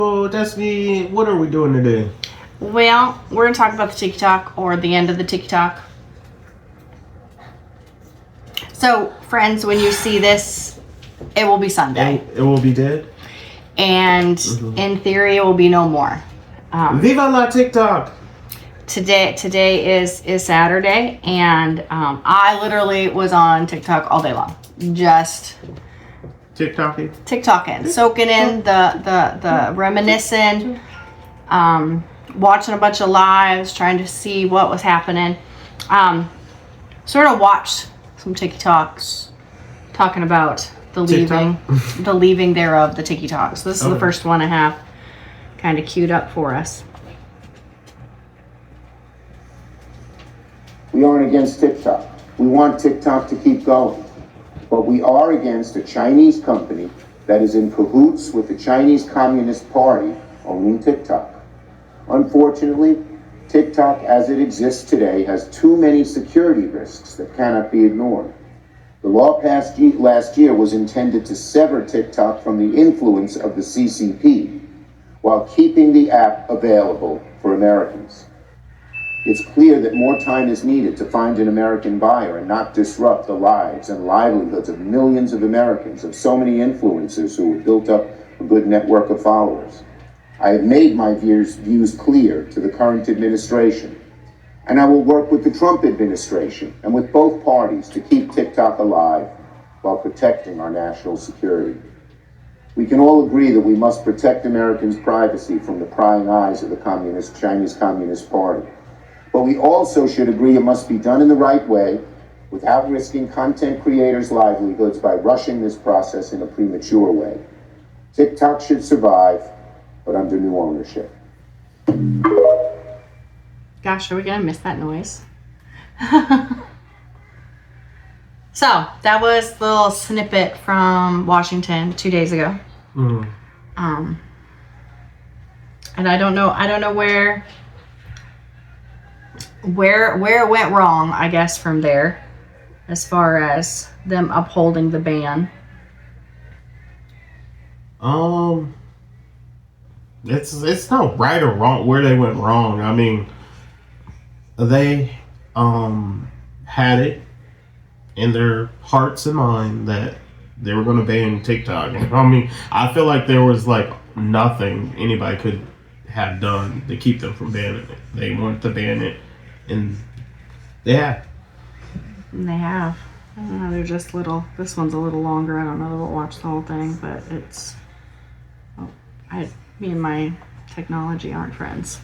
So, Destiny, what are we doing today? Well, we're going to talk about the TikTok or the end of the TikTok. So, friends, when you see this, it will be Sunday. It will be dead? And in theory, it will be no more. Viva la TikTok! Today is Saturday, and I literally was on TikTok all day long. Just TikToking, soaking in the reminiscing, watching a bunch of lives, trying to see what was happening. Sort of watched some TikToks talking about the leaving thereof, the TikToks. So this is the first one I have kind of queued up for us. We aren't against TikTok. We want TikTok to keep going. But we are against a Chinese company that is in cahoots with the Chinese Communist Party owning TikTok. Unfortunately, TikTok as it exists today has too many security risks that cannot be ignored. The law passed last year was intended to sever TikTok from the influence of the CCP while keeping the app available for Americans. It's clear that more time is needed to find an American buyer and not disrupt the lives and livelihoods of millions of Americans, of so many influencers who have built up a good network of followers. I have made my views clear to the current administration, and I will work with the Trump administration and with both parties to keep TikTok alive while protecting our national security. We can all agree that we must protect Americans' privacy from the prying eyes of the Chinese Communist Party. But we also should agree it must be done in the right way without risking content creators' livelihoods by rushing this process in a premature way. TikTok should survive, but under new ownership. Gosh, are we going to miss that noise? So, that was the little snippet from Washington 2 days ago. And I don't know where it went wrong, I guess, from there, as far as them upholding the ban. It's not right or wrong where they went wrong. I mean, they had it in their hearts and mind that they were going to ban TikTok. I mean, I feel like there was like nothing anybody could have done to keep them from banning it. They wanted to ban it, and they have. And they have. I don't know, they're just little. This one's a little longer. I don't know that we'll watch the whole thing, but it's. Oh, me and my technology aren't friends.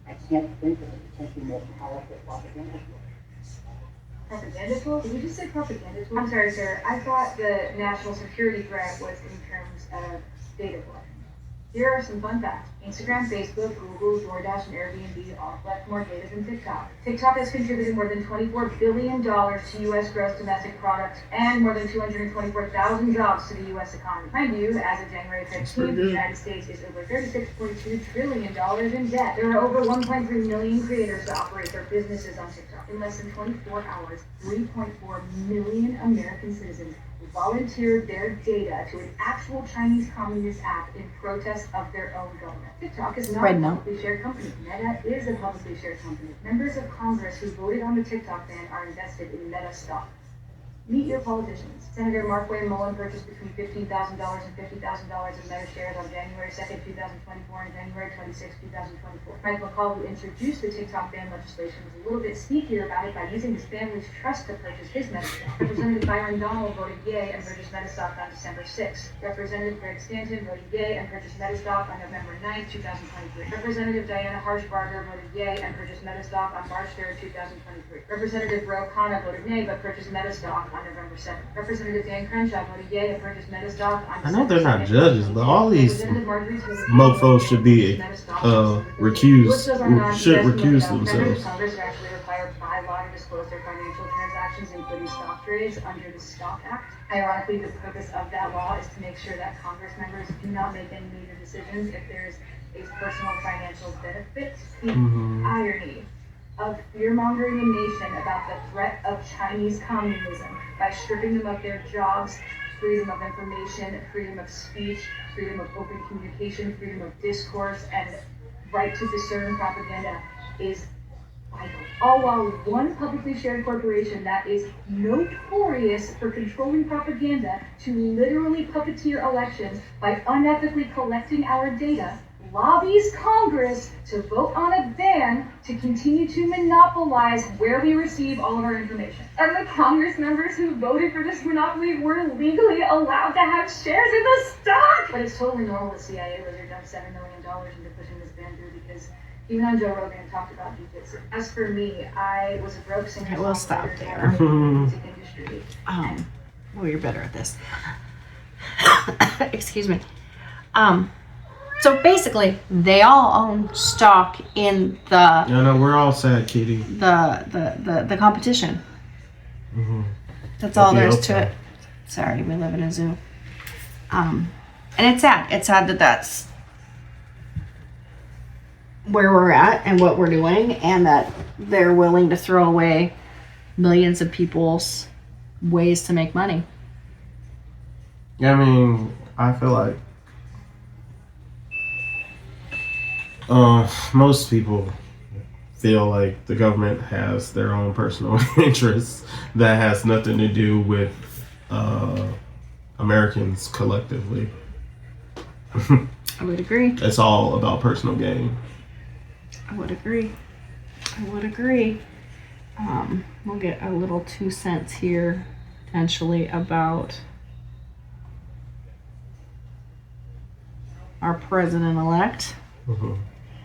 I can't think of a potentially more powerful propaganda tool. Propaganda tool? Did you just say propaganda tool? I'm sorry, sir. I thought the national security threat was in terms of data collection. Here are some fun facts. Instagram, Facebook, Google, DoorDash, and Airbnb all collect more data than TikTok. TikTok has contributed more than $24 billion to U.S. gross domestic product and more than 224,000 jobs to the U.S. economy. Mind you, as of January 15th, the United States is over $36.2 trillion in debt. There are over 1.3 million creators that operate their businesses on TikTok. In less than 24 hours, 3.4 million American citizens volunteered their data to an actual Chinese communist app in protest of their own government. TikTok is not a publicly shared company. Meta is a publicly shared company. Members of Congress who voted on the TikTok ban are invested in Meta stock. Meet your politicians. Senator Mark Wayne Mullen purchased between $15,000 and $50,000 in Meta shares on January 2nd, 2024 and January 26, 2024. Mike McCall, who introduced the TikTok ban legislation, was a little bit sneakier about it by using his family's trust to purchase his Meta stock. Representative Byron Donald voted yay and purchased Meta stock on December 6th. Representative Greg Stanton voted yay and purchased Meta stock on November 9th, 2023. Representative Diana Harshbarger voted yay and purchased Meta stock on March 3rd, 2023. Representative Ro Khanna voted nay but purchased Meta stock on November 7th. Representative Dan Crenshaw voted yay and purchased Meta stock on I know they're not judges, but all these mofos should be should recuse themselves. Congress are actually required by law to disclose their financial transactions, including stock trades, under the Stock Act. Ironically, the purpose of that law is to make sure that Congress members do not make any major decisions if there's a personal financial benefit. The irony of fear-mongering a nation about the threat of Chinese communism by stripping them of their jobs freedom of information, freedom of speech, freedom of open communication, freedom of discourse, and right to discern propaganda is vital. All while one publicly shared corporation that is notorious for controlling propaganda to literally puppeteer elections by unethically collecting our data lobbies Congress to vote on a ban to continue to monopolize where we receive all of our information. And the Congress members who voted for this monopoly were legally allowed to have shares in the stock! But it's totally normal that CIA lizard dumped $7 million into pushing this ban through because even on Joe Rogan talked about jujitsu. As for me, I was a broke singer. I will stop there. Music industry. Well, you're better at this. Excuse me. So basically, they all own stock in the. Yeah, no, we're all sad, Kitty. The competition. Mm-hmm. That's all there is to it. Sorry, we live in a zoo. And it's sad. It's sad that that's where we're at and what we're doing, and that they're willing to throw away millions of people's ways to make money. Yeah, I mean, I feel like most people feel like the government has their own personal interests that has nothing to do with Americans collectively. I would agree. It's all about personal gain. I would agree. We'll get a little 2 cents here, potentially, about our president-elect. Mm-hmm.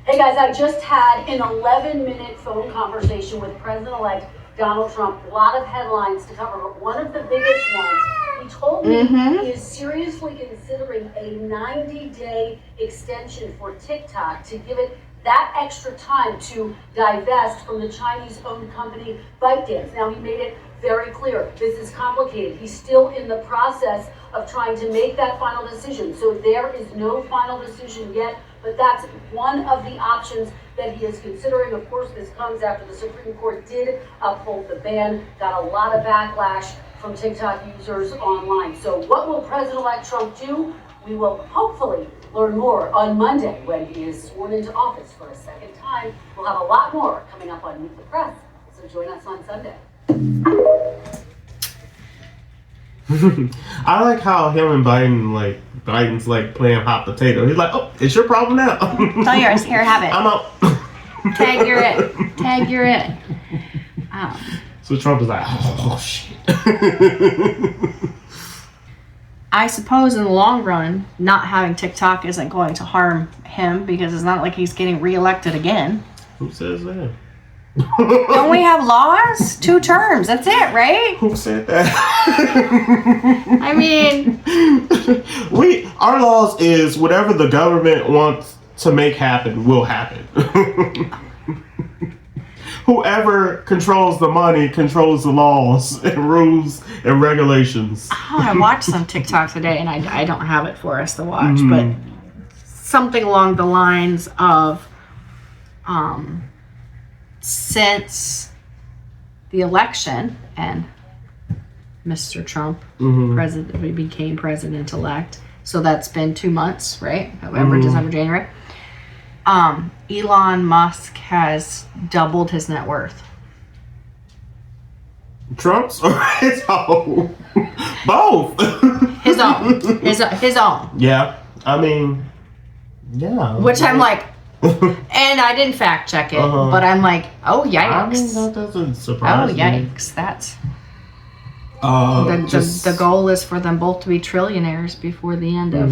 Hey guys, I just had an 11-minute phone conversation with President-elect Donald Trump. A lot of headlines to cover, but one of the biggest ones, he told me he is seriously considering a 90-day extension for TikTok to give it that extra time to divest from the Chinese-owned company ByteDance. Now, he made it very clear, this is complicated. He's still in the process of trying to make that final decision. So there is no final decision yet, but that's one of the options that he is considering. Of course, this comes after the Supreme Court did uphold the ban, got a lot of backlash from TikTok users online. So what will President-elect Trump do? We will hopefully learn more on Monday when he is sworn into office for a second time. We'll have a lot more coming up on Meet the Press, so join us on Sunday. I like how him and Biden's like playing hot potato. He's like, oh, it's your problem now. Tell yours. Here, have it. I'm out. Tag, you're it. Tag, you're it. So Trump is like, oh shit. I suppose in the long run, not having TikTok isn't going to harm him because it's not like he's getting reelected again. Who says that? Don't we have laws? 2 terms. That's it, right? Who said that? I mean, our laws is whatever the government wants to make happen will happen. Whoever controls the money controls the laws and rules and regulations. I watched some TikTok today, and I don't have it for us to watch, but something along the lines of, since the election and Mr. Trump became president-elect, so that's been 2 months, right? November, December, January. Elon Musk has doubled his net worth. Trump's or his own? Both. His own. His own. Yeah. I mean, yeah. Which I'm like, and I didn't fact check it, but I'm like, oh yikes. I mean, that doesn't surprise me. Yikes. That's the goal is for them both to be trillionaires before the end of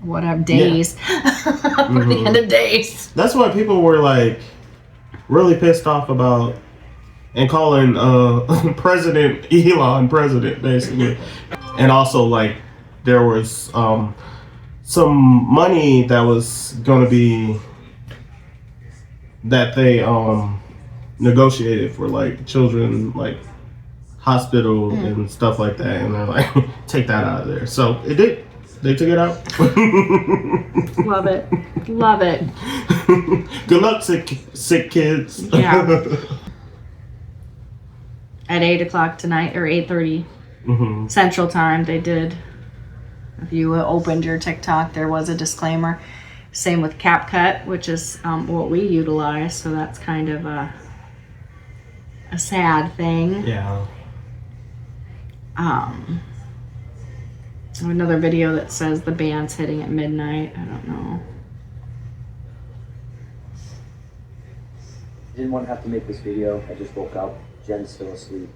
whatever days. For the end of days. That's why people were like really pissed off about and calling President Elon president basically. And also like there was some money that was gonna be that they negotiated for like children like hospital and stuff like that, and they're like take that out of there. So it did. They took it out. Love it. Love it. Good luck, sick kids. Yeah. At 8 o'clock tonight, or 8:30 Central Time. They did. If you opened your TikTok, there was a disclaimer. Same with CapCut, which is what we utilize. So that's kind of a sad thing. Yeah. Another video that says the band's hitting at midnight. I don't know. Didn't want to have to make this video. I just woke up. Jen's still asleep.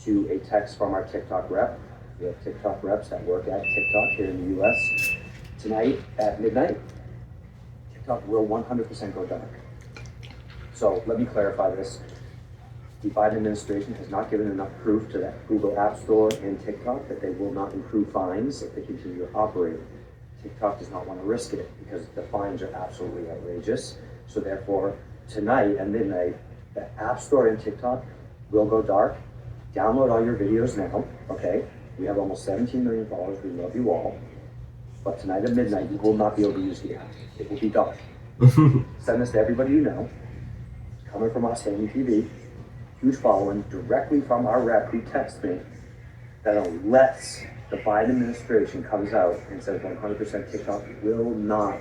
To a text from our TikTok rep. We have TikTok reps that work at TikTok here in the US. Tonight at midnight, TikTok will 100% go dark. So let me clarify this. The Biden administration has not given enough proof to that Google App Store and TikTok that they will not include fines if they continue to operate. TikTok does not want to risk it because the fines are absolutely outrageous. So therefore, tonight at midnight, the App Store and TikTok will go dark. Download all your videos now, okay? We have almost 17 million followers. We love you all. But tonight at midnight, you will not be able to use the app. It will be dark. Send this to everybody you know. It's coming from us, Amy TV. Huge following directly from our rep who texts me that unless the Biden administration comes out and says 100% TikTok will not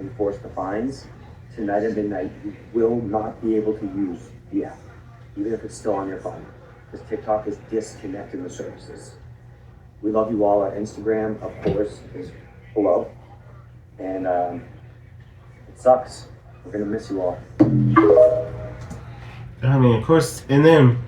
enforce the fines, tonight at midnight, you will not be able to use the app, even if it's still on your phone, because TikTok is disconnecting the services. We love you all. Our Instagram, of course, is below. And it sucks. We're going to miss you all. I mean, of course, and then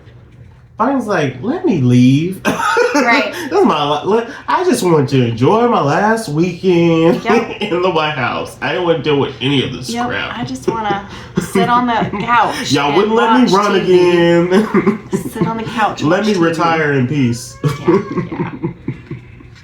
Biden's like, let me leave. Right. That's I just wanted to enjoy my last weekend Yep. in the White House. I didn't want to deal with any of this crap. I just want to sit on the couch. Y'all and wouldn't let me watch run TV. again. Sit on the couch. Let me watch TV. retire in peace.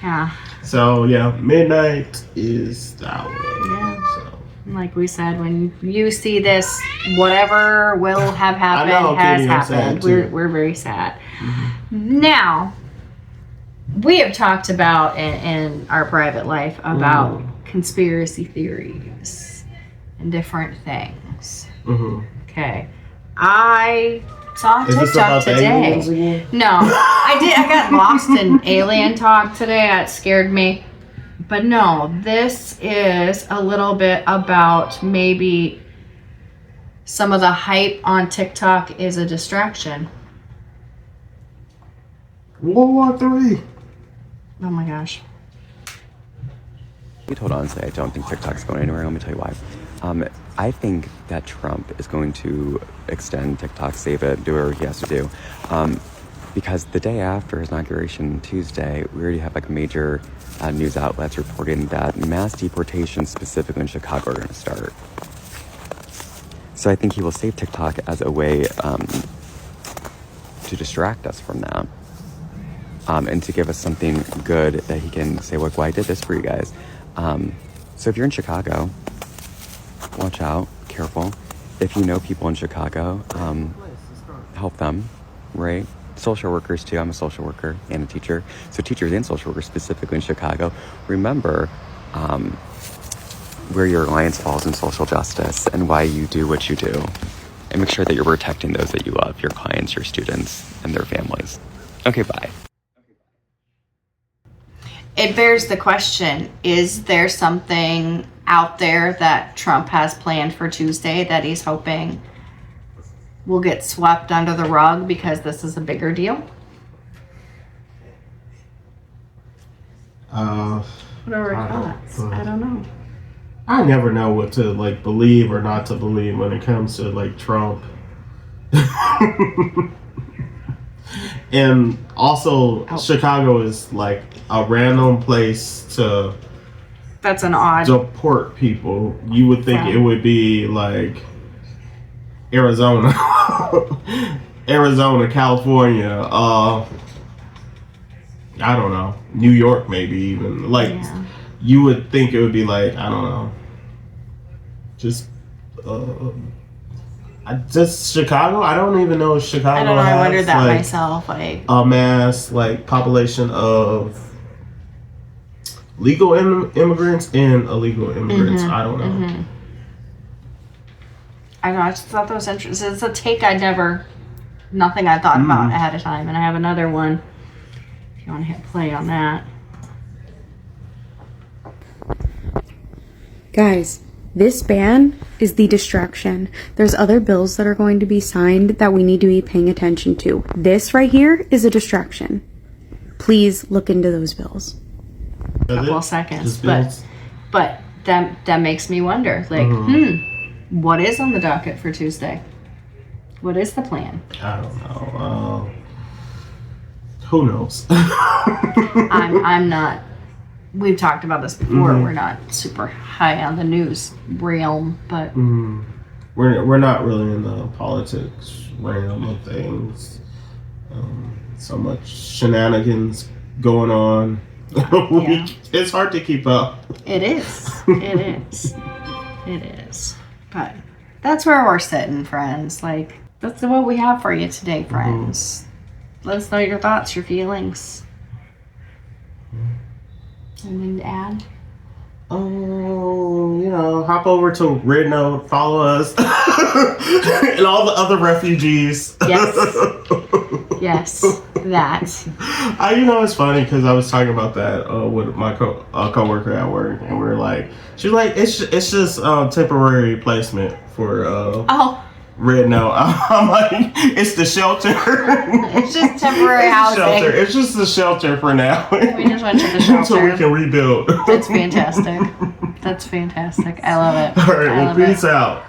Yeah. So, yeah, midnight is the hour. Yeah. So. Like we said, when you see this, whatever will have happened has Katie, I'm sad happened. too. We're very sad. Now, we have talked about in our private life about conspiracy theories and different things. Okay. I saw Is this TikTok about today. aliens again? No, I got lost in alien talk today. It scared me. But no, this is a little bit about maybe some of the hype on TikTok is a distraction. World War III. Oh my gosh. To be told honestly, I don't think TikTok's going anywhere. Let me tell you why. I think that Trump is going to extend TikTok, save it, do whatever he has to do. Because the day after his inauguration, Tuesday, we already have like major news outlets reporting that mass deportations, specifically in Chicago, are going to start. So I think he will save TikTok as a way to distract us from that. And to give us something good that he can say, look, well, I did this for you guys. So if you're in Chicago, watch out, careful. If you know people in Chicago, help them, right? Social workers too. I'm a social worker and a teacher. So teachers and social workers specifically in Chicago, remember where your alliance falls in social justice and why you do what you do. And make sure that you're protecting those that you love, your clients, your students, and their families. Okay, bye. It bears the question, is there something out there that Trump has planned for Tuesday that he's hoping will get swept under the rug because this is a bigger deal? What are our thoughts? I don't know. I never know what to like believe or not to believe when it comes to like Trump. And also, Chicago is like a random place to That's an odd. deport people. You would think it would be like Arizona, California. I don't know, New York, maybe even. Like you would think it would be like, I don't know, just Chicago. I don't even know if Chicago. I don't know. I wondered has, that like, myself. Like a mass like population of legal immigrants and illegal immigrants. I don't know. I don't know. I just thought that was interesting. It's a take nothing I thought about ahead of time. And I have another one If you want to hit play on that. Guys, this ban is the distraction. There's other bills that are going to be signed that we need to be paying attention to. This right here is a distraction. Please look into those bills. A couple seconds, but that makes me wonder. Like, what is on the docket for Tuesday? What is the plan? I don't know. Who knows? I'm not. We've talked about this before. We're not super high on the news realm, but we're not really in the politics realm of things. So much shenanigans going on. Yeah. It's hard to keep up. It is. It is. It is. But that's where we're sitting, friends. Like, that's what we have for you today, friends. Let us know your thoughts, your feelings. Anything to add? Hop over to Red Note, follow us, and all the other refugees. Yes, that. It's funny because I was talking about that with my coworker at work, and we were like, she's like, it's just temporary placement for Red Note. I'm like, it's the shelter. It's just temporary housing. Shelter. It's just the shelter for now. We just went to the shelter. So we can rebuild. That's fantastic. That's fantastic. I love it. All right, well, peace out.